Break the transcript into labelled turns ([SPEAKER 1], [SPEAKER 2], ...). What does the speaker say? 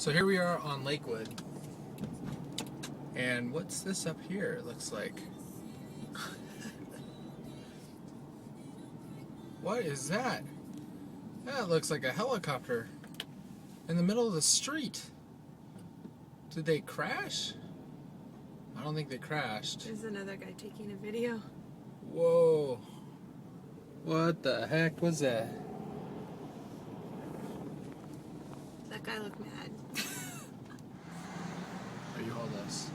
[SPEAKER 1] So here we are on Lakewood. And what's this up here? It looks like. What is that? That looks like a helicopter in the middle of the street. Did they crash? I don't think they crashed.
[SPEAKER 2] There's another guy taking a video.
[SPEAKER 1] Whoa. What the heck was that?
[SPEAKER 2] That guy looked mad.
[SPEAKER 1] Are you hold us?